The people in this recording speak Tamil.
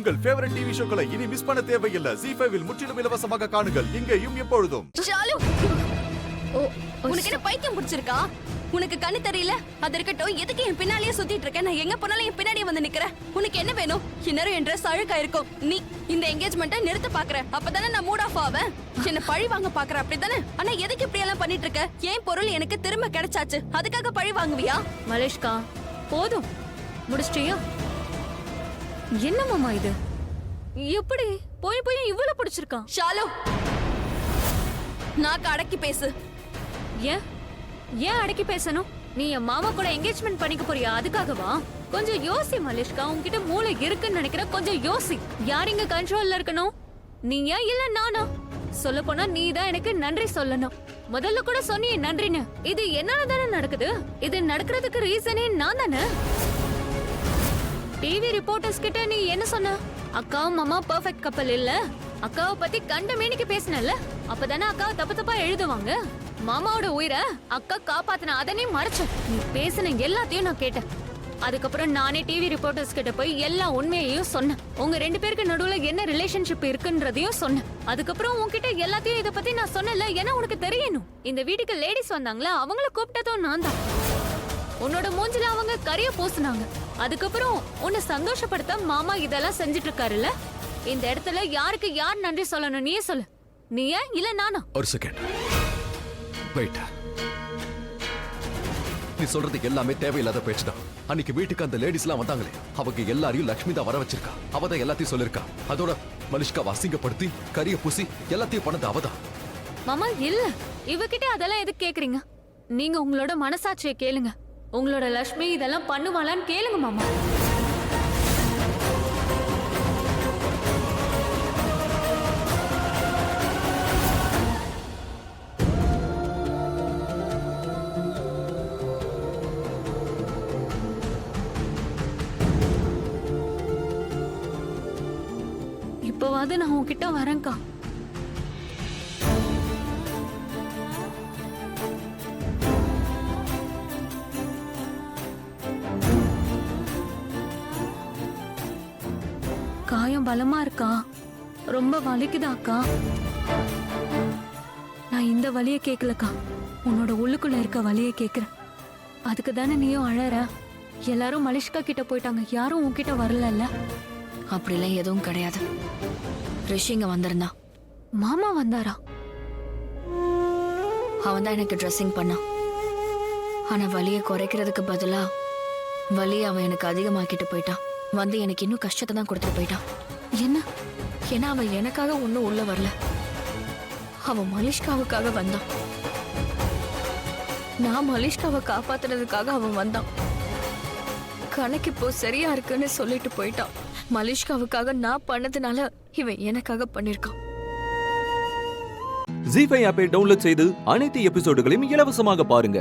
உங்கள் ஃபேவரட் டிவி ஷோக்களை இனி மிஸ் பண்ண தேவையில்லை. ZEE5 இல் முற்றிலும் இலவசமாக காணுங்கள். இங்கேயும் எப்பொழுதும். ஷாலு, உனக்கு என்ன பைத்தியம் பிடிச்சிருக்கா? உனக்கு கண்ணு தெரியல? அது இருக்கட்டும், எதுக்கு என் பின்னாலேயே சுத்திட்டு இருக்க? நான் எங்க போனாலும் என் பின்னாடியே வந்து நிக்கிறேன். உனக்கு என்ன வேணும்? இந்நேரம் என் ட்ரெஸ் அழுக்கா இருக்கும். நீ இந்த என்கேஜ்மெண்ட்டை நிறுத்த பாக்குற, அப்பதானே நான் மூட் ஆஃப் ஆவேன். என்ன பழி வாங்க பாக்குற, அப்படித்தானே? ஆனா எதுக்கு இப்படி எல்லாம் பண்ணிட்டு இருக்க? ஏன் பொருள் எனக்கு திரும்ப கிடைச்சாச்சு, அதுக்காக பழி வாங்குவியா? மலேஷ்கா, போதும், முடிச்சிட்டியா? என்ன மாமா இது? எப்படி போய் போய் இவ்வளவு பிடிச்சிருக்கா? ஷாலு, நான் அடக்கி பேசு. ஏன் ஏன் அடக்கி பேசணும்? நீ என் மாமா கூட என்கேஜ்மெண்ட் பண்ணிக்க போறியா? அதுக்காகவா? கொஞ்சம் யோசி மலேஷ்கா, உன்கிட்ட மூளை இருக்குன்னு நினைக்கிற. கொஞ்சம் யோசி. யார் இங்க கண்ட்ரோல்ல இருக்கணும்? நீயா இல்ல நானா? சொல்ல போனா நீ தான் எனக்கு நன்றி சொல்லணும். முதல்ல கூட சொன்னியே நன்றின்னு. இது என்னால தானே நடக்குது. இது நடக்கிறதுக்கு ரீசனே நான் தானே. டிவி ரிப்போர்ட்டர்ஸ் கிட்ட நீ என்ன சொன்ன? அக்காவும் மாமா பெர்ஃபெக்ட் கப்பல் இல்ல, அக்காவை பத்தி கண்ட மேனிக்கு பேசினல. அப்பதானே அக்காவை தப்பு தப்பா எழுதுவாங்க. மாமாவோட உயிரை அக்கா காப்பாத்தின, அதனே மறைச்ச. நீ பேசின எல்லாத்தையும் நான் கேட்டேன். அதுக்கப்புறம் நானே டிவி ரிப்போர்ட்டர்ஸ் கிட்ட போய் எல்லா உண்மையையும் சொன்னேன். உங்க 2 பேருக்கு நடுவுல என்ன ரிலேஷன்ஷிப் இருக்குன்றதையும் சொன்னேன். அதுக்கப்புறம் உன்கிட்ட எல்லாத்தையும் இத பத்தி நான் சொன்னல, ஏன்னா உனக்கு தெரியணும். இந்த வீட்டுக்கு லேடிஸ் வந்தாங்களா, அவங்கள கூப்பிட்டதும் நான் தான். உன்னோட மூஞ்சில அவங்க கரிய பூசினாங்க. அதுக்கப்புறம் உன்னை சந்தோஷப்படுத்த மாமா இதெல்லாம் செஞ்சுட்டு இருக்காருல்ல. இந்த இடத்துல யாருக்கு யார் நன்றி சொல்லணும்? நீயே சொல்லு. நீயா இல்ல நானா? ஒரு செகண்ட் வெயிட். நீ சொல்றது எல்லாமே தேவையில்லாத பேச்சு தான். அன்னைக்கு வீட்டுக்கு அந்த லேடிஸ் எல்லாம் வந்தாங்களே, அவங்க எல்லாரையும் லட்சுமி தான் வர வச்சிருக்கா. அவதான் எல்லாத்தையும் சொல்லிருக்கா. அதோட மனுஷ்காவை அசிங்கப்படுத்தி கரிய பூசி எல்லாத்தையும் பண்ணது அவதான். மாமா இல்ல, இவகிட்ட அதெல்லாம் எதுக்கு கேக்குறீங்க? நீங்க உங்களோட மனசாட்சியை கேளுங்க. உங்களோட லட்சுமி இதெல்லாம் பண்ணுவாளான்னு கேளுங்க மாமா. இப்பவாது நான் உன்கிட்ட வரேன்க்கா. காயம் பலமா இருக்கா? ரொம்ப வலிக்குதாக்கா? நான் இந்த வலிய கேக்கலக்கா, உன்னோட உள்ளுக்குள்ள இருக்க வலிய கேக்குறேன். அதுக்கு தானே நீயும் அழற. எல்லாரும் மலேஷ்கா கிட்ட போயிட்டாங்க, யாரும் உன்கிட்ட வரல. அப்படிலாம் எதுவும் கிடையாது. ரிஷிங்க வந்திருந்தான். மாமா வந்தாரா? அவன் தான் எனக்கு ட்ரெஸ்ஸிங் பண்ணான். ஆனா வலியை குறைக்கிறதுக்கு பதிலா வலியை அவன் எனக்கு அதிகமாக்கிட்டு போயிட்டான். வந்து எனக்கு இன்னும் கஷ்டத்தை தான் கொடுத்துட்டு போயிட்டான். என்ன? ஏன்னா அவன் எனக்காக ஒன்னும் உள்ள வரல, அவன் மலேஷ்காவுக்காக வந்தான். நான் மலேஷ்காவை காப்பாத்துறதுக்காக அவன் வந்தான். கணக்கு இப்போ சரியா இருக்குன்னு சொல்லிட்டு போயிட்டான். மலேஷ்காவுக்காக நான் பண்ணதுனால இவன் எனக்காக பண்ணிருக்கான். ZEE5 ஆப்பை டவுன்லோட் செய்து அனைத்து எபிசோடுகளையும் இலவசமாக பாருங்க.